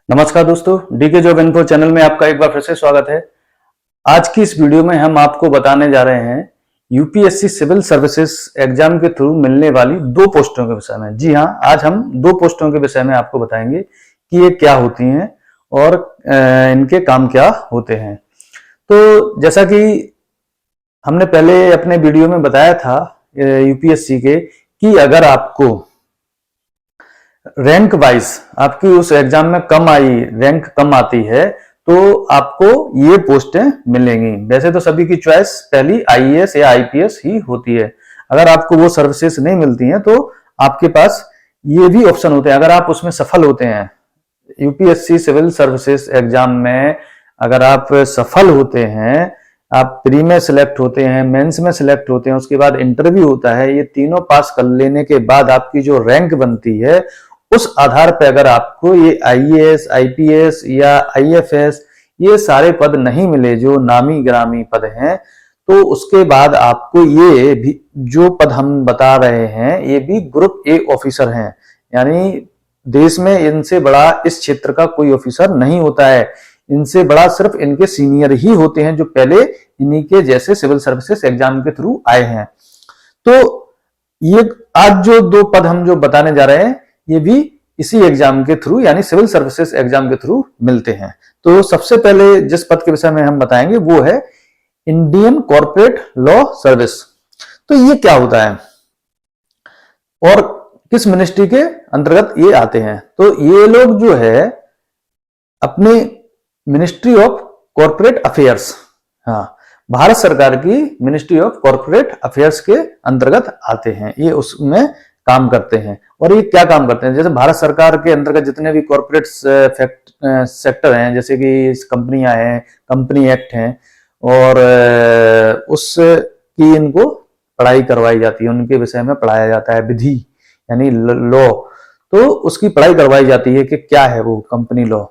नमस्कार दोस्तों, DK job info channel में आपका एक बार फिर से स्वागत है। आज की इस वीडियो में हम आपको बताने जा रहे हैं यूपीएससी सिविल सर्विसेज एग्जाम के थ्रू मिलने वाली दो पोस्टों के विषय में। जी हाँ, आज हम दो पोस्टों के विषय में आपको बताएंगे कि ये क्या होती हैं और इनके काम क्या होते हैं। तो जैसा कि हमने पहले अपने वीडियो में बताया था यूपीएससी के कि अगर आपको रैंक वाइज आपकी उस एग्जाम में रैंक कम आती है तो आपको ये पोस्टें मिलेंगी। वैसे तो सभी की चॉइस पहली आईएएस या आईपीएस ही होती है। अगर आपको वो सर्विसेज नहीं मिलती हैं तो आपके पास ये भी ऑप्शन होते हैं। अगर आप उसमें सफल होते हैं, यूपीएससी सिविल सर्विसेज एग्जाम में अगर आप सफल होते हैं, आप प्री में सिलेक्ट होते हैं, मेंस में सिलेक्ट होते हैं, उसके बाद इंटरव्यू होता है, ये तीनों पास कर लेने के बाद आपकी जो रैंक बनती है उस आधार पर अगर आपको ये आईएएस, आईपीएस या आईएफएस ये सारे पद नहीं मिले जो नामी ग्रामी पद हैं, तो उसके बाद आपको ये भी जो पद हम बता रहे हैं ये भी ग्रुप ए ऑफिसर हैं। यानी देश में इनसे बड़ा इस क्षेत्र का कोई ऑफिसर नहीं होता है। इनसे बड़ा सिर्फ इनके सीनियर ही होते हैं जो पहले इन्हीं के जैसे सिविल सर्विसेज एग्जाम के थ्रू आए हैं। तो ये आज जो दो पद हम जो बताने जा रहे हैं ये भी इसी एग्जाम के थ्रू यानी सिविल सर्विसेज एग्जाम के थ्रू मिलते हैं। तो सबसे पहले जिस पद के विषय में हम बताएंगे वो है इंडियन कॉर्पोरेट लॉ सर्विस। तो ये क्या होता है और किस मिनिस्ट्री के अंतर्गत ये आते हैं? तो ये लोग जो है अपने मिनिस्ट्री ऑफ कॉर्पोरेट अफेयर्स, हाँ, भारत सरकार की मिनिस्ट्री ऑफ कॉर्पोरेट अफेयर्स के अंतर्गत आते हैं। ये उसमें काम करते हैं। और ये क्या काम करते हैं? जैसे भारत सरकार के अंतर्गत जितने भी कॉर्पोरेट सेक्टर हैं, जैसे कि कंपनियां हैं, कंपनी एक्ट हैं, और उसकी इनको पढ़ाई करवाई जाती है, उनके विषय में पढ़ाया जाता है, विधि यानी लॉ। तो उसकी पढ़ाई करवाई जाती है कि क्या है वो कंपनी लॉ,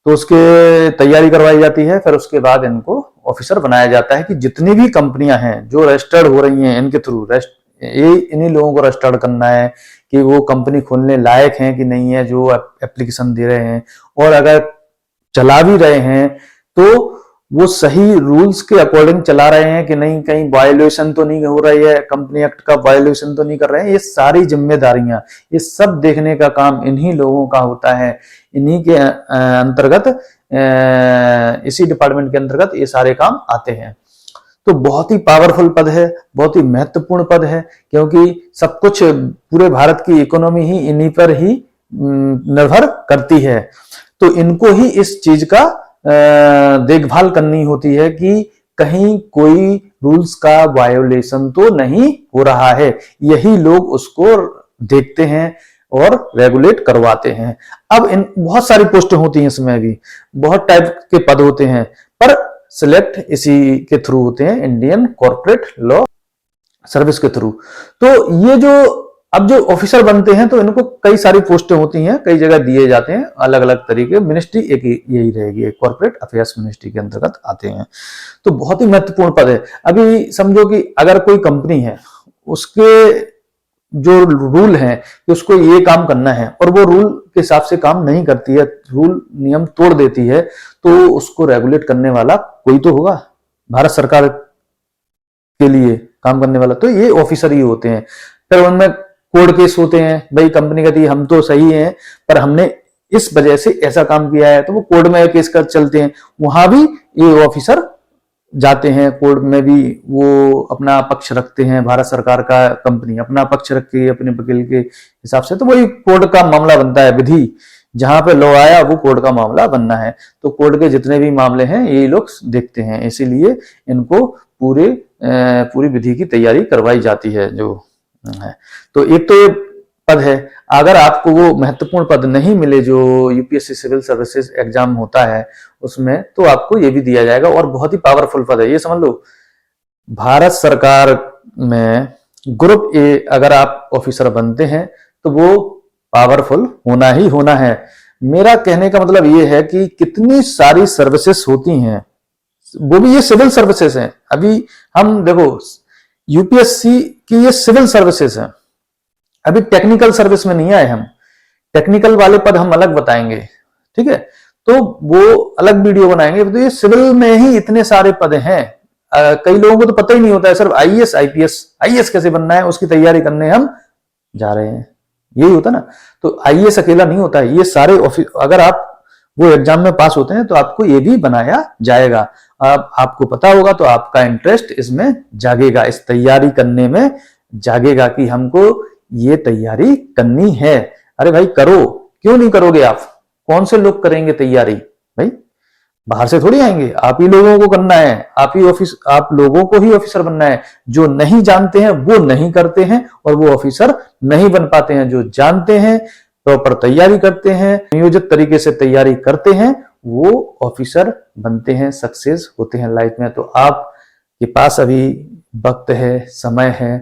तो उसके तैयारी करवाई जाती है। फिर उसके बाद इनको ऑफिसर बनाया जाता है कि जितनी भी कंपनियां हैं जो रजिस्टर्ड हो रही हैं इनके थ्रू, ये इन्हीं लोगों को रजिस्टर्ड करना है कि वो कंपनी खोलने लायक हैं कि नहीं है जो एप्लीकेशन दे रहे हैं, और अगर चला भी रहे हैं तो वो सही रूल्स के अकॉर्डिंग चला रहे हैं कि नहीं, कहीं वायोलेशन तो नहीं हो रही है, कंपनी एक्ट का वायोलेशन तो नहीं कर रहे हैं। ये सारी जिम्मेदारियां, ये सब देखने का काम इन्हीं लोगों का होता है। इन्हीं के अंतर्गत, इसी डिपार्टमेंट के अंतर्गत ये सारे काम आते हैं। तो बहुत ही पावरफुल पद है, बहुत ही महत्वपूर्ण पद है, क्योंकि सब कुछ पूरे भारत की इकोनॉमी ही इन्हीं पर ही निर्भर करती है। तो इनको ही इस चीज का देखभाल करनी होती है कि कहीं कोई रूल्स का वायोलेशन तो नहीं हो रहा है। यही लोग उसको देखते हैं और रेगुलेट करवाते हैं। अब इन बहुत सारी पोस्टें होती हैं, इसमें भी बहुत टाइप के पद होते हैं, पर सिलेक्ट इसी के थ्रू होते हैं, इंडियन कॉर्पोरेट लॉ सर्विस के थ्रू। तो ये जो अब जो ऑफिसर बनते हैं तो इनको कई सारी पोस्टें होती हैं, कई जगह दिए जाते हैं, अलग अलग तरीके। मिनिस्ट्री एक यही रहेगी, कॉर्पोरेट अफेयर्स मिनिस्ट्री के अंतर्गत आते हैं। तो बहुत ही महत्वपूर्ण पद है। अभी समझो कि अगर कोई कंपनी है, उसके जो रूल है कि उसको ये काम करना है और वो रूल के हिसाब से काम नहीं करती है, रूल नियम तोड़ देती है, तो उसको रेगुलेट करने वाला कोई तो होगा, भारत सरकार के लिए काम करने वाला तो ये ऑफिसर ही होते हैं। फिर उनमें कोर्ट केस होते हैं, भाई कंपनी कहती है हम तो सही हैं पर हमने इस वजह से ऐसा काम किया है, तो वो कोर्ट में केस कर चलते हैं। वहां भी ये ऑफिसर जाते हैं, कोर्ट में भी वो अपना पक्ष रखते हैं। भारत सरकार का कंपनी अपना पक्ष रख के अपने वकील के हिसाब से, तो वही कोर्ट का मामला बनता है। विधि जहां पे लॉ आया वो कोर्ट का मामला बनना है। तो कोर्ट के जितने भी मामले हैं ये लोग देखते हैं, इसीलिए इनको पूरी विधि की तैयारी करवाई जाती है जो है। तो एक तो ये पद है। अगर आपको वो महत्वपूर्ण पद नहीं मिले जो यूपीएससी सिविल सर्विसेज एग्जाम होता है उसमें, तो आपको ये भी दिया जाएगा, और बहुत ही पावरफुल पद है। ये समझ लो, भारत सरकार में ग्रुप ए अगर आप ऑफिसर बनते हैं तो वो पावरफुल होना ही होना है। मेरा कहने का मतलब ये है कि कितनी सारी सर्विसेज होती हैं, वो भी ये सिविल सर्विसेज हैं। अभी हम देखो यूपीएससी की ये सिविल सर्विसेज है, अभी टेक्निकल सर्विस में नहीं आए हम। टेक्निकल वाले पद हम अलग बताएंगे, ठीक है, तो वो अलग वीडियो बनाएंगे। तो ये सिविल में ही इतने सारे पद हैं, कई लोगों को तो पता ही नहीं होता है, सिर्फ आईएएस आईपीएस, आईएएस कैसे बनना है उसकी तैयारी करने हम जा रहे हैं, यही होता ना। तो आईएएस अकेला नहीं होता है, ये सारे अगर आप वो एग्जाम में पास होते हैं तो आपको ये भी बनाया जाएगा। अब आपको पता होगा तो आपका इंटरेस्ट इसमें जागेगा, इस तैयारी करने में जागेगा कि हमको ये तैयारी करनी है। अरे भाई करो, क्यों नहीं करोगे आप? कौन से लोग करेंगे तैयारी भाई? बाहर से थोड़ी आएंगे, आप ही लोगों को करना है, आप लोगों को ही ऑफिसर बनना है। जो नहीं जानते हैं वो नहीं करते हैं और वो ऑफिसर नहीं बन पाते हैं। जो जानते हैं, प्रॉपर तैयारी करते हैं, नियोजित तरीके से तैयारी करते हैं, वो ऑफिसर बनते हैं, सक्सेस होते हैं लाइफ में। तो आपके पास अभी वक्त है, समय है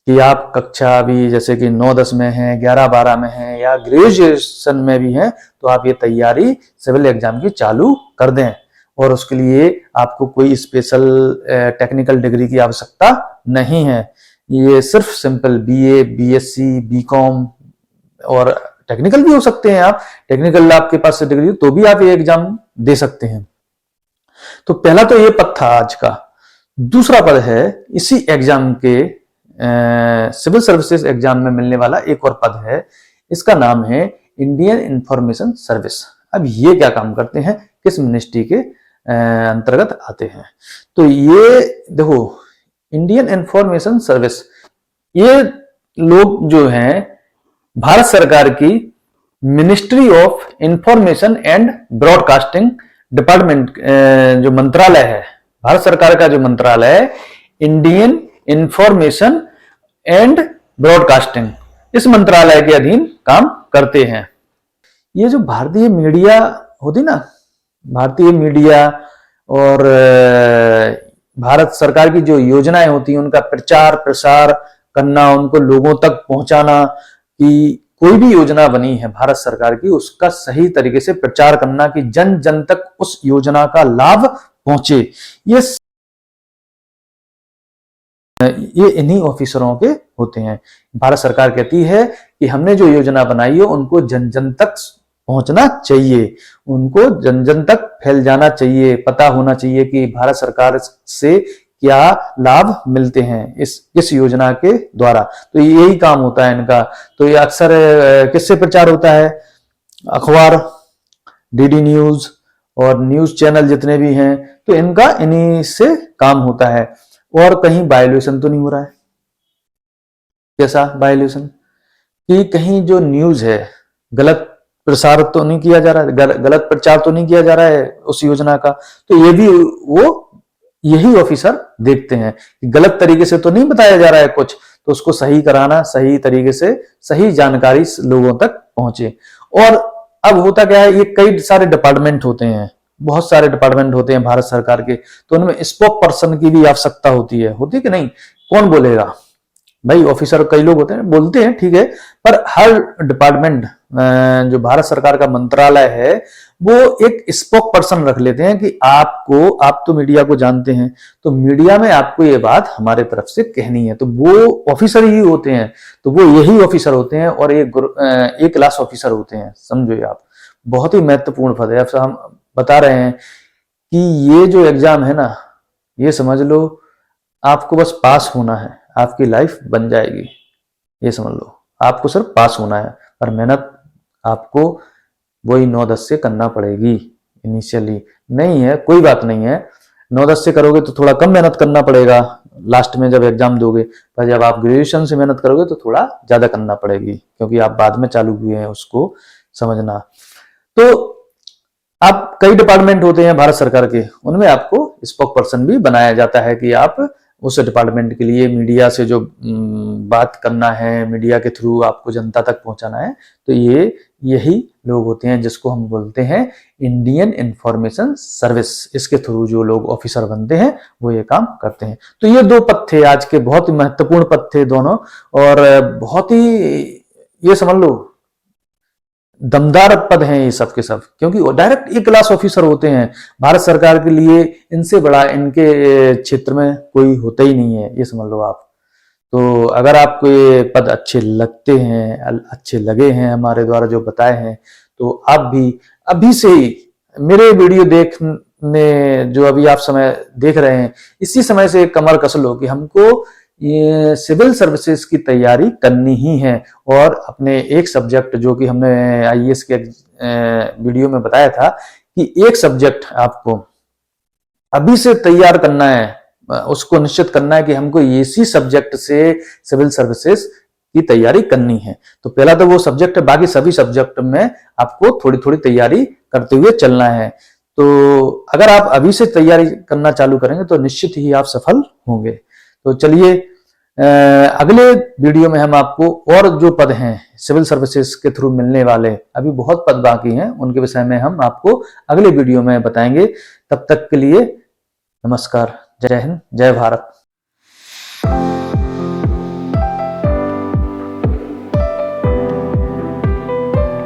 कि आप कक्षा अभी जैसे कि 9-10 में है, 11-12 में है या ग्रेजुएशन में भी हैं, तो आप ये तैयारी सिविल एग्जाम की चालू कर दें। और उसके लिए आपको कोई स्पेशल टेक्निकल डिग्री की आवश्यकता नहीं है। ये सिर्फ सिंपल बीए, बीएससी, बीकॉम और टेक्निकल भी हो सकते हैं आप। टेक्निकल आपके पास से डिग्री तो भी आप ये एग्जाम दे सकते हैं। तो पहला तो ये पद था आज का। दूसरा पद है इसी एग्जाम के सिविल सर्विसेज एग्जाम में मिलने वाला एक और पद है, इसका नाम है इंडियन इंफॉर्मेशन सर्विस। अब ये क्या काम करते हैं, किस मिनिस्ट्री के अंतर्गत आते हैं? तो ये देखो, इंडियन इंफॉर्मेशन सर्विस, ये लोग जो हैं भारत सरकार की ministry of information and broadcasting department, जो मंत्रालय है, भारत सरकार का जो मंत्रालय है, इंडियन इंफॉर्मेशन एंड ब्रॉडकास्टिंग, इस मंत्रालय के अधीन काम करते हैं। ये जो भारतीय मीडिया होती ना, भारतीय मीडिया और भारत सरकार की जो योजनाएं होती हैं उनका प्रचार प्रसार करना, उनको लोगों तक पहुंचाना कि कोई भी योजना बनी है भारत सरकार की उसका सही तरीके से प्रचार करना कि जन जन तक उस योजना का लाभ पहुंचे, ये इन्हीं ऑफिसरों के होते हैं। भारत सरकार कहती है कि हमने जो योजना बनाई है उनको जन जन तक पहुंचना चाहिए, उनको जन जन तक फैल जाना चाहिए, पता होना चाहिए कि भारत सरकार से क्या लाभ मिलते हैं इस योजना के द्वारा। तो यही काम होता है इनका। तो ये अक्सर किससे प्रचार होता है? अखबार, डीडी न्यूज और न्यूज चैनल जितने भी हैं, तो इनका इन्हीं से काम होता है। और कहीं वायलेशन तो नहीं हो रहा है? कैसा वायलेशन? कि कहीं जो न्यूज है गलत प्रसार तो नहीं किया जा रहा है, गलत प्रचार तो नहीं किया जा रहा है उस योजना का। तो ये भी वो यही ऑफिसर देखते हैं कि गलत तरीके से तो नहीं बताया जा रहा है कुछ, तो उसको सही कराना, सही तरीके से सही जानकारी लोगों तक पहुंचे। और अब होता क्या है, ये कई सारे डिपार्टमेंट होते हैं, बहुत सारे डिपार्टमेंट होते हैं भारत सरकार के, तो उनमें स्पोक पर्सन की भी आवश्यकता होती है कि नहीं? कौन बोलेगा भाई? ऑफिसर कई लोग होते हैं, बोलते हैं, ठीक है, पर हर डिपार्टमेंट जो भारत सरकार का मंत्रालय है वो एक स्पोक पर्सन रख लेते हैं कि आप तो मीडिया को जानते हैं, तो मीडिया में आपको ये बात हमारे तरफ से कहनी है, तो वो ऑफिसर ही होते हैं। तो वो यही ऑफिसर होते हैं और एक क्लास ऑफिसर होते हैं, समझो आप। बहुत ही महत्वपूर्ण पद है। अब हम बता रहे हैं कि ये जो एग्जाम है ना, ये समझ लो आपको बस पास होना है, आपकी लाइफ बन जाएगी, ये समझ लो। आपको सिर्फ पास होना है, पर मेहनत आपको वही 9-10 से करना पड़ेगी। इनिशियली नहीं है, कोई बात नहीं है, 9-10 से करोगे तो थोड़ा कम मेहनत करना पड़ेगा लास्ट में जब एग्जाम दोगे, पर जब आप ग्रेजुएशन से मेहनत करोगे तो थोड़ा ज्यादा करना पड़ेगी, क्योंकि आप बाद में चालू हुए हैं उसको समझना। तो आप कई डिपार्टमेंट होते हैं भारत सरकार के, उनमें आपको स्पोक पर्सन भी बनाया जाता है कि आप उस डिपार्टमेंट के लिए मीडिया से जो बात करना है, मीडिया के थ्रू आपको जनता तक पहुंचाना है, तो यही लोग होते हैं जिसको हम बोलते हैं इंडियन इंफॉर्मेशन सर्विस। इसके थ्रू जो लोग ऑफिसर बनते हैं वो ये काम करते हैं। तो ये दो पद थे आज के, बहुत ही महत्वपूर्ण पद थे दोनों, और बहुत ही ये समझ लो दमदार पद हैं ये सब के सब, क्योंकि डायरेक्ट एक क्लास ऑफिसर होते हैं भारत सरकार के लिए। इनसे बड़ा इनके क्षेत्र में कोई होता ही नहीं है, ये समझ लो आप। तो अगर आपको ये पद अच्छे लगते हैं, अच्छे लगे हैं हमारे द्वारा जो बताए हैं, तो आप भी अभी से ही मेरे वीडियो देखने जो अभी आप समय देख रहे हैं, इसी समय से कमर कस लो कि हमको ये सिविल सर्विसेज की तैयारी करनी ही है। और अपने एक सब्जेक्ट जो कि हमने आईएएस के वीडियो में बताया था कि एक सब्जेक्ट आपको अभी से तैयार करना है, उसको निश्चित करना है कि हमको इसी सब्जेक्ट से सिविल सर्विसेज की तैयारी करनी है। तो पहला तो वो सब्जेक्ट है, बाकी सभी सब्जेक्ट में आपको थोड़ी थोड़ी तैयारी करते हुए चलना है। तो अगर आप अभी से तैयारी करना चालू करेंगे तो निश्चित ही आप सफल होंगे। तो चलिए अगले वीडियो में हम आपको और जो पद हैं सिविल सर्विसेज के थ्रू मिलने वाले, अभी बहुत पद बाकी हैं, उनके विषय में हम आपको अगले वीडियो में बताएंगे। तब तक के लिए नमस्कार, जय हिंद, जय भारत।